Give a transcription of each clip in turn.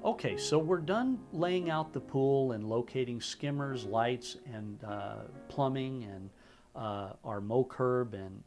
Okay, so we're done laying out the pool and locating skimmers, lights, and plumbing, and our mow curb and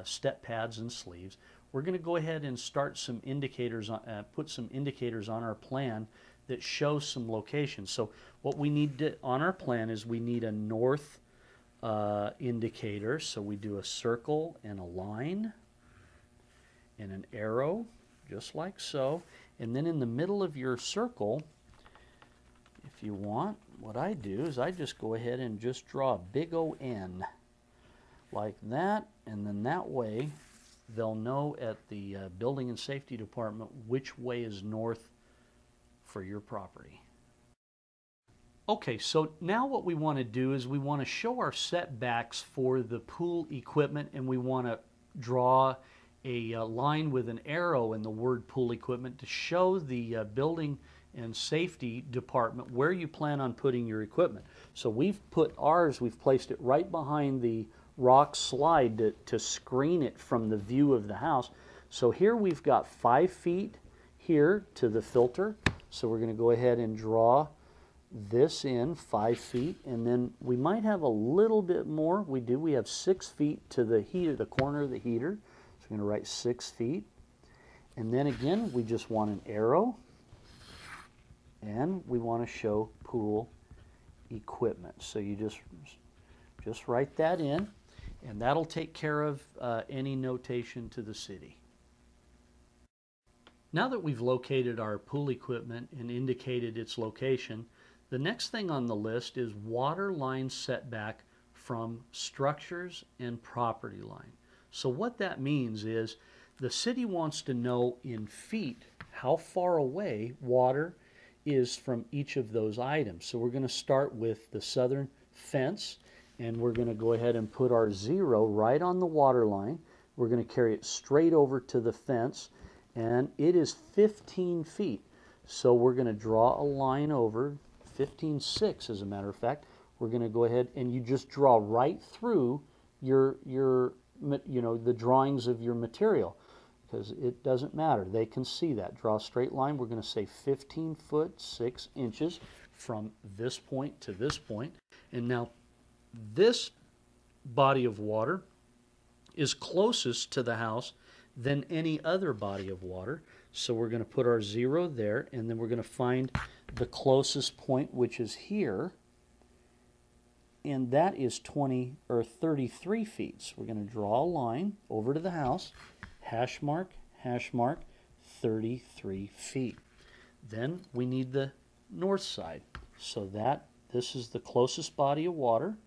step pads and sleeves. We're going to go ahead and start some indicators on, put some indicators on our plan that show some locations. So what we need to, on our plan is we need a north indicator. So we do a circle and a line and an arrow, just like so. And then in the middle of your circle, if you want, what I do is I just go ahead and just draw a big O-N like that, and then that way they'll know at the Building and Safety Department which way is north for your property. Okay, so now what we want to do is we want to show our setbacks for the pool equipment, and we want to draw a line with an arrow in the word pool equipment to show the Building and Safety Department where you plan on putting your equipment. So we've put ours, we've placed it right behind the rock slide to screen it from the view of the house. So here we've got 5 feet here to the filter. So we're going to go ahead and draw this in 5 feet, and then we might have a little bit more. We have 6 feet to the heater, the corner of the heater. So we're going to write 6 feet. And then again, we just want an arrow, and we want to show pool equipment. So you just write that in, and that'll take care of any notation to the city. Now that we've located our pool equipment and indicated its location, the next thing on the list is water line setback from structures and property line. So what that means is the city wants to know in feet how far away water is from each of those items. So we're going to start with the southern fence, and we're going to go ahead and put our 0 right on the water line. We're going to carry it straight over to the fence, and it is 15 feet. So we're going to draw a line over 15.6, as a matter of fact. We're going to go ahead and you just draw right through your the drawings of your material, because it doesn't matter. They can see that. Draw a straight line. We're going to say 15 foot 6 inches from this point to this point. And now this body of water is closest to the house than any other body of water. So we're going to put our 0 there, and then we're going to find the closest point, which is here, and that is 33 feet. So we're going to draw a line over to the house, hash mark, 33 feet. Then we need the north side. So this is the closest body of water.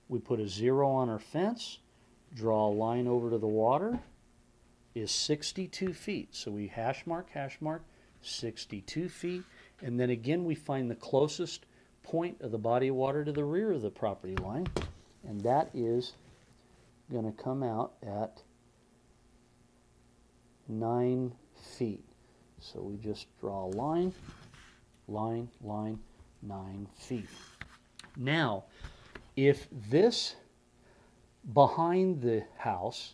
We put a 0 on our fence, draw a line over to the water, is 62 feet. So we hash mark, 62 feet. And then again, we find the closest point of the body of water to the rear of the property line. And that is going to come out at 9 feet. So we just draw a line, 9 feet. Now, if this behind the house,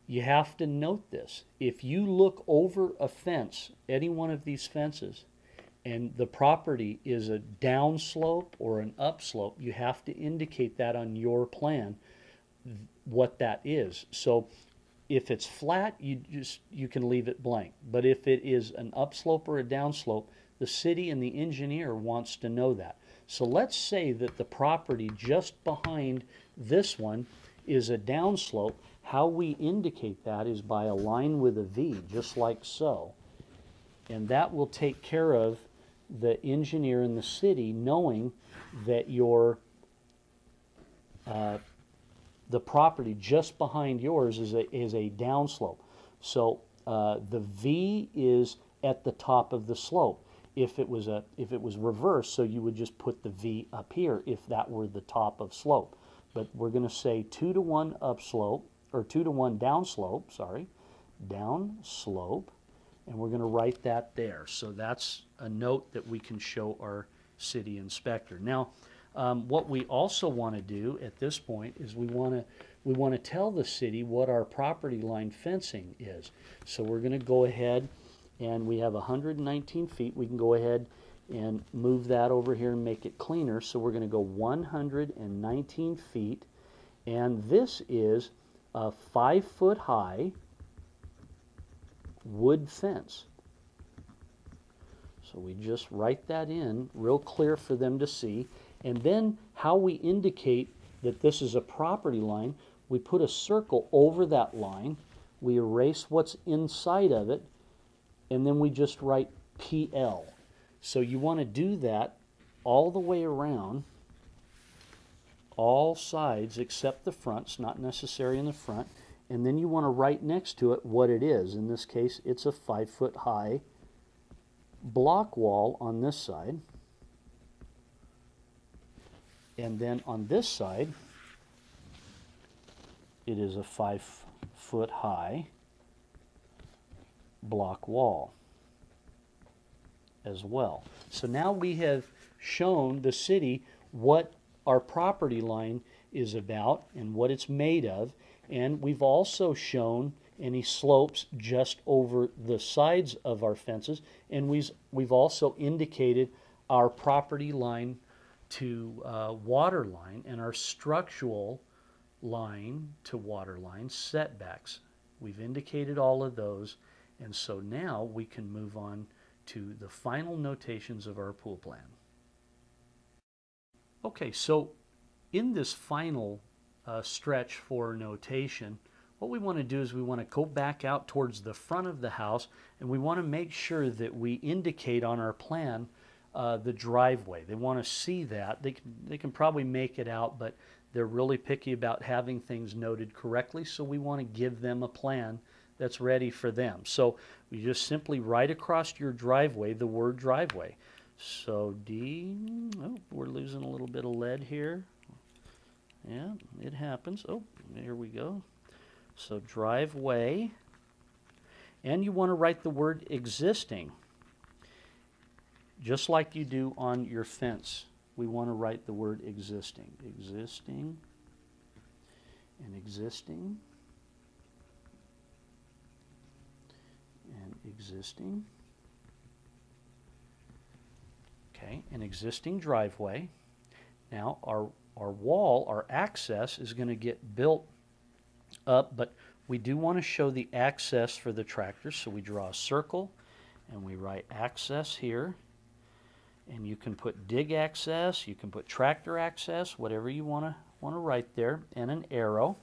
you have to note this. If you look over a fence, any one of these fences, and the property is a downslope or an upslope, you have to indicate that on your plan what that is. So if it's flat, you can leave it blank. But if it is an upslope or a downslope, the city and the engineer wants to know that. So let's say that the property just behind this one is a downslope. How we indicate that is by a line with a V, just like so. And that will take care of the engineer in the city knowing that the property just behind yours is a downslope. So the V is at the top of the slope. If it was reversed, so you would just put the V up here if that were the top of slope. But we're going to say 2 to 1 upslope, or 2 to 1 downslope, downslope, and we're going to write that there. So that's a note that we can show our city inspector. Now, what we also want to do at this point is we want to tell the city what our property line fencing is. So we're going to go ahead and we have 119 feet. We can go ahead and move that over here and make it cleaner. So we're going to go 119 feet, and this is a 5-foot high wood fence. So we just write that in real clear for them to see. And then how we indicate that this is a property line, we put a circle over that line, we erase what's inside of it, and then we just write PL. So you want to do that all the way around, all sides except the front. It's not necessary in the front. And then you want to write next to it what it is. In this case, it's a 5-foot high block wall on this side. And then on this side, it is a 5-foot high block wall as well. So now we have shown the city what our property line is about and what it's made of, and we've also shown any slopes just over the sides of our fences, and we've also indicated our property line to water line and our structural line to water line setbacks. We've indicated all of those, and so now we can move on to the final notations of our pool plan. Okay, so in this final stretch for notation, what we want to do is we want to go back out towards the front of the house, and we want to make sure that we indicate on our plan the driveway. They want to see that. They can probably make it out, but they're really picky about having things noted correctly, so we want to give them a plan that's ready for them. So we just simply write across your driveway the word driveway. So oh, we're losing a little bit of lead here. Yeah, it happens. Oh, here we go. So driveway, and you want to write the word existing, just like you do on your fence. We want to write the word existing, existing, and existing, and existing. Okay, an existing driveway. Now our wall, our access, is going to get built up, but we do want to show the access for the tractor, so we draw a circle and we write access here, and you can put dig access, you can put tractor access, whatever you want to write there, and an arrow.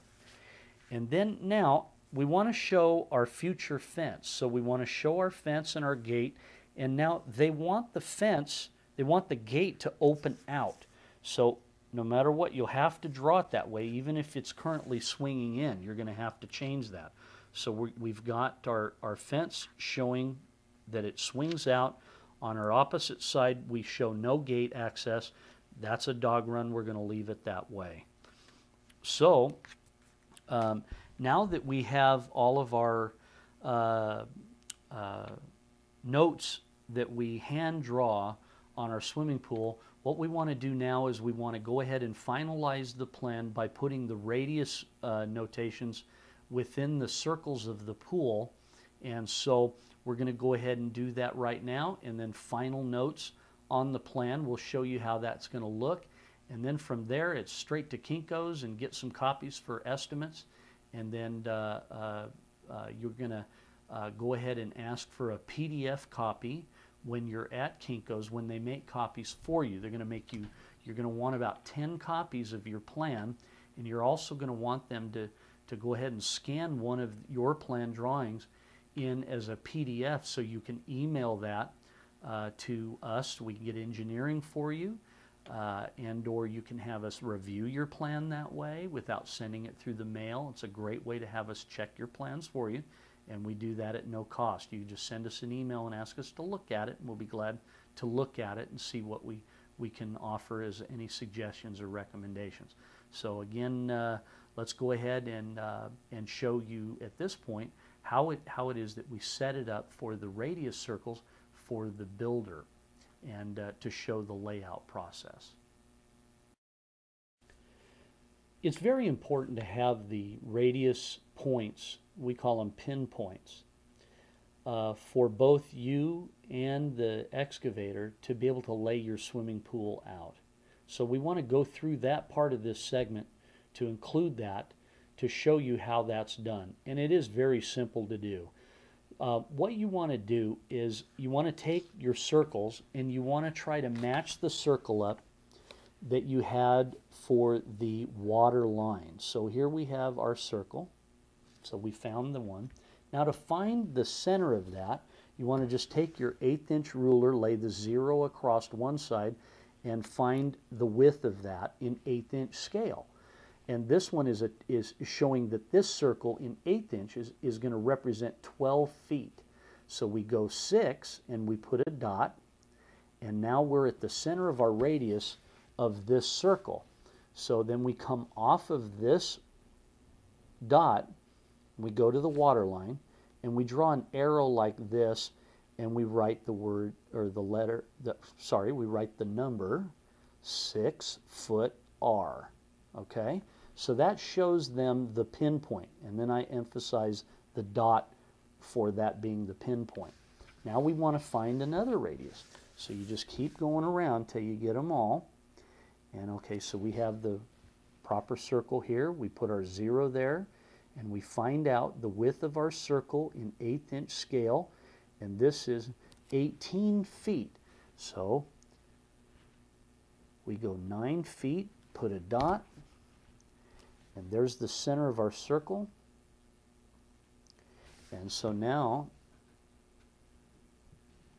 And then now we want to show our future fence, so we want to show our fence and our gate, and now they want the fence, they want the gate to open out. So no matter what, you'll have to draw it that way. Even if it's currently swinging in, you're going to have to change that. So we've got our fence showing that it swings out. On our opposite side, we show no gate access. That's a dog run. We're going to leave it that way. So now that we have all of our notes that we hand draw on our swimming pool, what we want to do now is we want to go ahead and finalize the plan by putting the radius notations within the circles of the pool. And so we're going to go ahead and do that right now, and then final notes on the plan will show you how that's going to look. And then from there, it's straight to Kinko's and get some copies for estimates. And then you're going to go ahead and ask for a PDF copy when you're at Kinko's. When they make copies for you, they're going to make you, you're going to want about 10 copies of your plan, and you're also going to want them to go ahead and scan one of your plan drawings in as a PDF, so you can email that to us. We can get engineering for you, and or you can have us review your plan that way without sending it through the mail. It's a great way to have us check your plans for you, and we do that at no cost. You just send us an email and ask us to look at it, and we'll be glad to look at it and see what we can offer as any suggestions or recommendations. So again, let's go ahead and show you at this point how it is that we set it up for the radius circles for the builder, and to show the layout process. It's very important to have the radius points, we call them pinpoints, for both you and the excavator to be able to lay your swimming pool out. So we want to go through that part of this segment to include that to show you how that's done. And it is very simple to do. What you want to do is you want to take your circles and you want to try to match the circle up that you had for the water line. So here we have our circle. So we found the one. Now to find the center of that, you want to just take your 1/8 inch ruler, lay the 0 across one side, and find the width of that in 1/8 inch scale. And this one is showing that this circle in 1/8 inches is going to represent 12 feet. So we go 6 and we put a dot, and now we're at the center of our radius of this circle. So then we come off of this dot, we go to the water line, and we draw an arrow like this, and we write the word, or the letter, we write the number 6 foot R. Okay? So that shows them the pinpoint, and then I emphasize the dot for that being the pinpoint. Now we want to find another radius. So you just keep going around till you get them all. And okay, so we have the proper circle here. We put our 0 there, and we find out the width of our circle in 1/8 inch scale, and this is 18 feet. So we go 9 feet, put a dot, and there's the center of our circle. And so now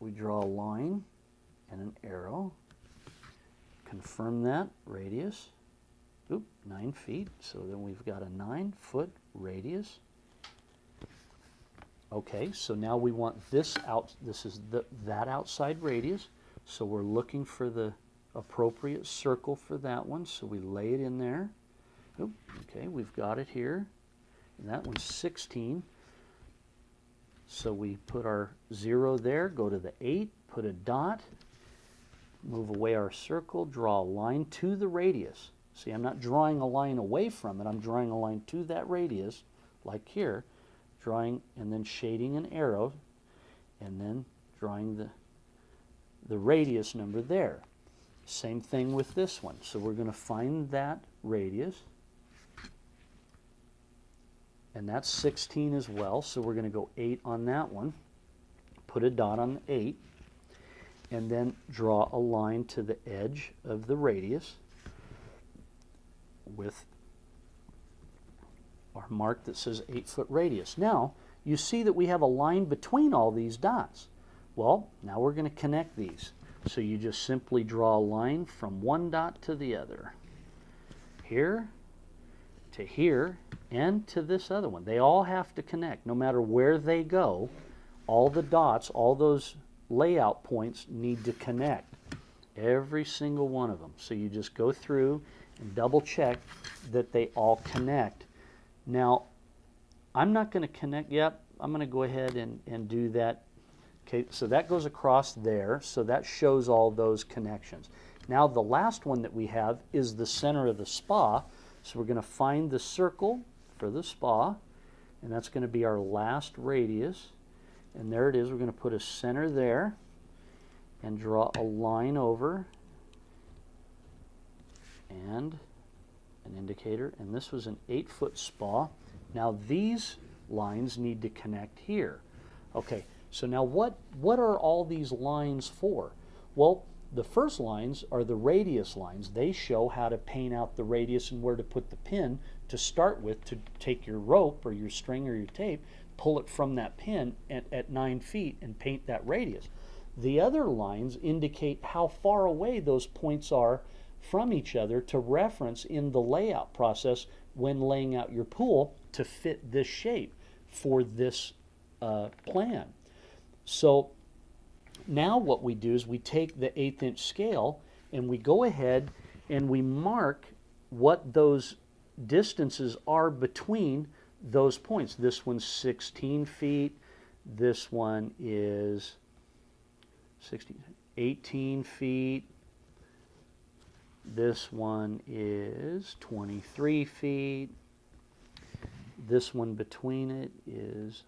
we draw a line and an arrow, confirm that radius. 9 feet, so then we've got a 9-foot radius. Okay, so now we want this out, this is that outside radius, so we're looking for the appropriate circle for that one, so we lay it in there. Okay, we've got it here, and that one's 16. So we put our 0 there, go to the 8, put a dot, move away our circle, draw a line to the radius. See, I'm not drawing a line away from it, I'm drawing a line to that radius, like here, drawing and then shading an arrow, and then drawing the radius number there. Same thing with this one. So we're going to find that radius, and that's 16 as well, so we're going to go 8 on that one, put a dot on the 8, and then draw a line to the edge of the radius with our mark that says 8-foot radius. Now, you see that we have a line between all these dots. Well, now we're going to connect these. So you just simply draw a line from one dot to the other. Here to here and to this other one. They all have to connect. No matter where they go, all the dots, all those layout points need to connect. Every single one of them. So you just go through and double check that they all connect. Now, I'm not going to connect, I'm going to go ahead and do that. Okay, so that goes across there, so that shows all those connections. Now the last one that we have is the center of the spa, so we're going to find the circle for the spa, and that's going to be our last radius, and there it is. We're going to put a center there and draw a line over and an indicator, and this was an 8-foot spa. Now these lines need to connect here. Okay, so now what are all these lines for? Well, the first lines are the radius lines. They show how to paint out the radius and where to put the pin to start with, to take your rope or your string or your tape, pull it from that pin at 9 feet and paint that radius. The other lines indicate how far away those points are from each other to reference in the layout process when laying out your pool to fit this shape for this plan. So now what we do is we take the 1/8 inch scale and we go ahead and we mark what those distances are between those points. This one's 16 feet, this one is 18 feet, this one is 23 feet, this one between it is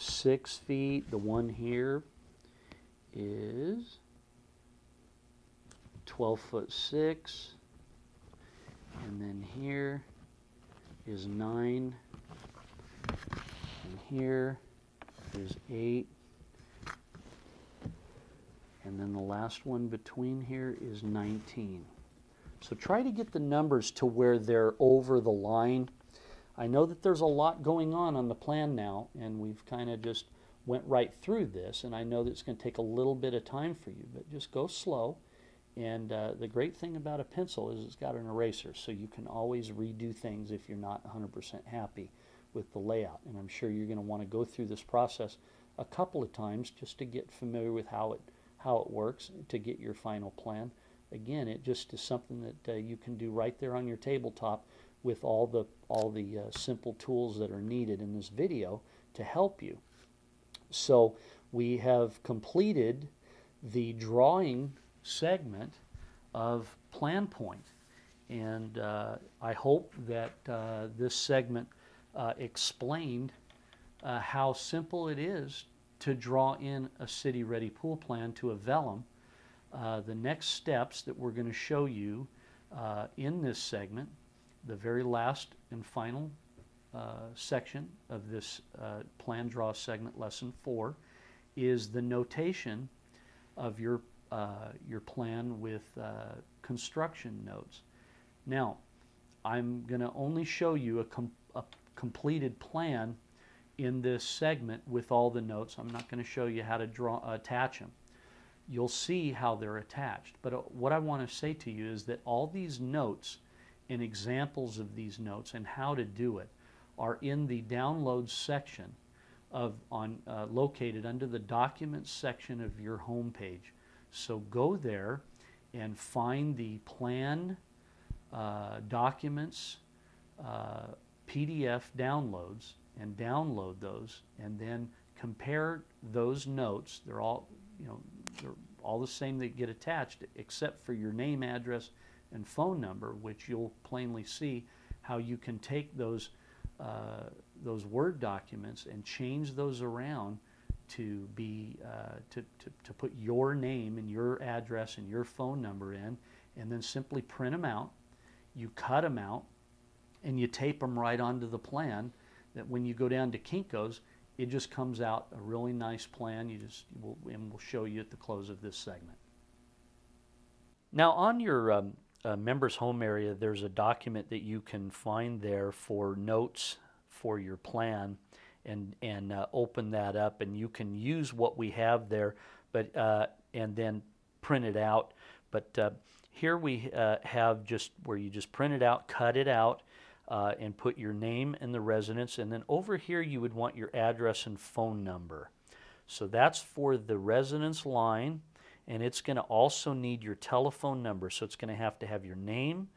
6 feet. The one here is 12'6", and then here is 9, and here is 8, and then the last one between here is 19. So try to get the numbers to where they're over the line. I know that there's a lot going on the plan now, and we've kind of just went right through this, and I know that it's going to take a little bit of time for you, but just go slow. And the great thing about a pencil is it's got an eraser, so you can always redo things if you're not 100% happy with the layout. And I'm sure you're going to want to go through this process a couple of times just to get familiar with how it works, to get your final plan. Again, it just is something that you can do right there on your tabletop with all the simple tools that are needed in this video to help you. So we have completed the drawing segment of PlanPoint, and I hope that this segment explained how simple it is to draw in a city-ready pool plan to a vellum. The next steps that we're going to show you in this segment, the very last and final section of this plan draw segment, lesson 4, is the notation of your plan with construction notes. Now, I'm going to only show you a completed plan in this segment with all the notes. I'm not going to show you how to attach them. You'll see how they're attached. But what I want to say to you is that all these notes and examples of these notes and how to do it are in the downloads section located under the documents section of your home page. So go there and find the plan documents PDF downloads and download those, and then compare those notes. They're all, they're all the same. They get attached except for your name, address, and phone number, which you'll plainly see how you can take those Word documents and change those around to be to put your name and your address and your phone number in, and then simply print them out. You cut them out and you tape them right onto the plan, that when you go down to Kinko's, it just comes out a really nice plan. And we'll show you at the close of this segment. Now, on your members home area, there's a document that you can find there for notes for your plan, and open that up, and you can use what we have there, but and then print it out. But here we have just where you just print it out, cut it out, and put your name and the residence, and then over here you would want your address and phone number. So that's for the residence line, and it's going to also need your telephone number. So it's going to have your name,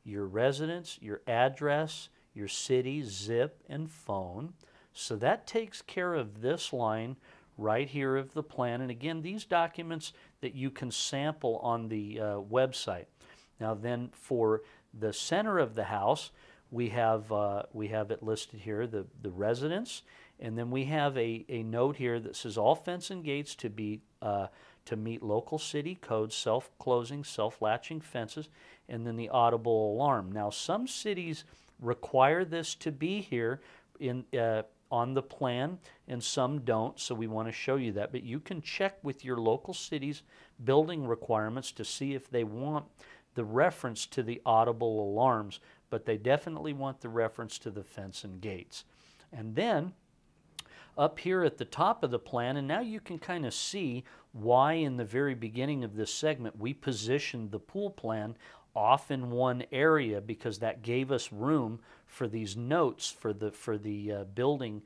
your residence, your address, your city, zip, and phone. So that takes care of this line right here of the plan. And again, these documents that you can sample on the website. Now then, for the center of the house, we have it listed here, the residence, and then we have a note here that says all fence and gates to meet local city codes, self-closing, self-latching fences, and then the audible alarm. Now, some cities require this to be here on the plan, and some don't, so we want to show you that. But you can check with your local city's building requirements to see if they want the reference to the audible alarms, but they definitely want the reference to the fence and gates. And then up here at the top of the plan, and now you can kind of see why in the very beginning of this segment we positioned the pool plan off in one area, because that gave us room for these notes for the building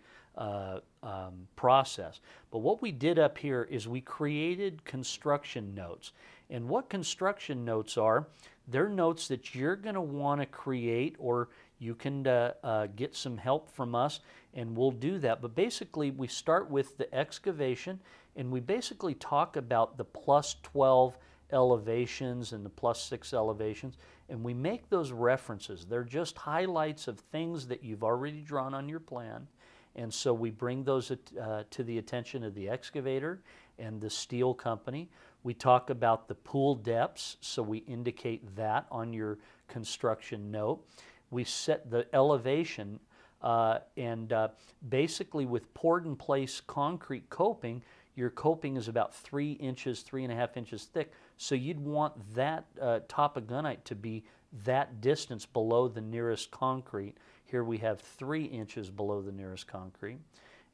process. But what we did up here is we created construction notes. And what construction notes are, they're notes that you're going to want to create, or you can get some help from us, and we'll do that. But basically, we start with the excavation, and we basically talk about the +12 elevations and the +6 elevations, and we make those references. They're just highlights of things that you've already drawn on your plan, And so we bring those to the attention of the excavator and the steel company. We talk about the pool depths, so we indicate that on your construction note. We set the elevation, and basically with poured in place concrete coping, your coping is about 3 inches, 3.5 inches thick. So you'd want that top of gunite to be that distance below the nearest concrete. Here we have 3 inches below the nearest concrete.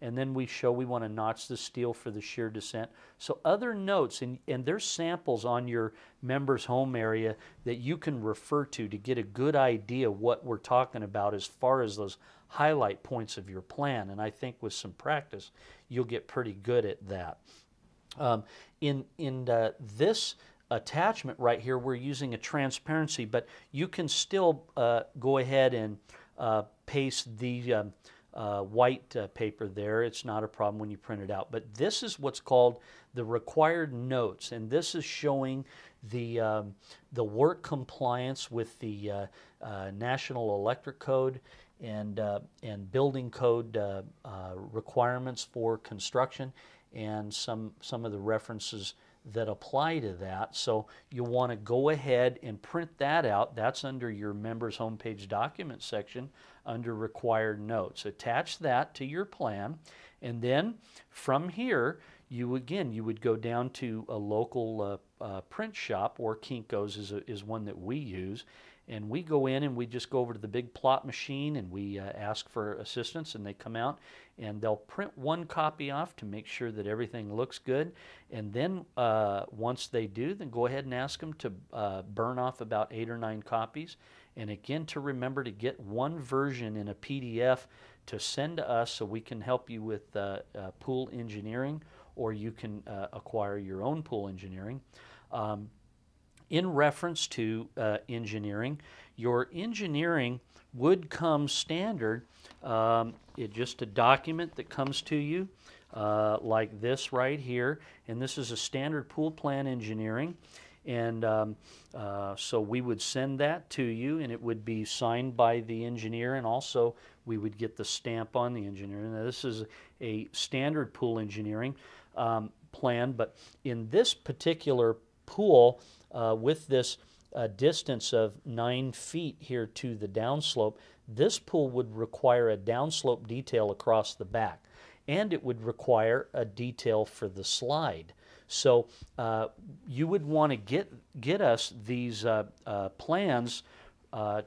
And then we show we want to notch the steel for the shear descent. So other notes, and there's samples on your members' home area that you can refer to get a good idea what we're talking about as far as those highlight points of your plan. And I think with some practice, you'll get pretty good at that. In this attachment right here, we're using a transparency, but you can still go ahead and paste the white paper there. It's not a problem when you print it out. But this is what's called the required notes, and this is showing the work compliance with the National Electric Code and building code requirements for construction, and some of the references that apply to that. So you'll want to go ahead and print that out. That's under your members homepage document section under required notes. Attach that to your plan, and then from here you would go down to a local print shop, or Kinko's is one that we use, and we go in and we just go over to the big plot machine and we ask for assistance, and they come out and they'll print one copy off to make sure that everything looks good. And then once they do, then go ahead and ask them to burn off about 8 or 9 copies. And again, to remember to get one version in a PDF to send to us so we can help you with pool engineering, or you can acquire your own pool engineering. In reference to engineering, your engineering would come standard. It's just a document that comes to you like this right here, and this is a standard pool plan engineering. And so we would send that to you, and it would be signed by the engineer, and also we would get the stamp on the engineer. Now, this is a standard pool engineering plan, but in this particular pool, with this distance of 9 feet here to the downslope, this pool would require a downslope detail across the back, and it would require a detail for the slide. So you would want to get us these plans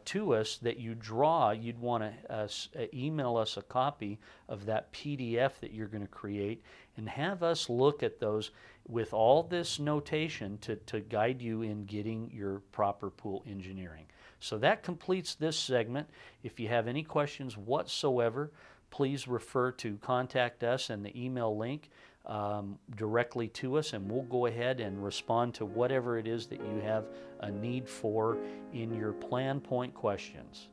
to us that you draw. You'd want to email us a copy of that PDF that you're going to create, and have us look at those with all this notation to guide you in getting your proper pool engineering. So that completes this segment. If you have any questions whatsoever, please refer to contact us and the email link directly to us, and we'll go ahead and respond to whatever it is that you have a need for in your plan point questions.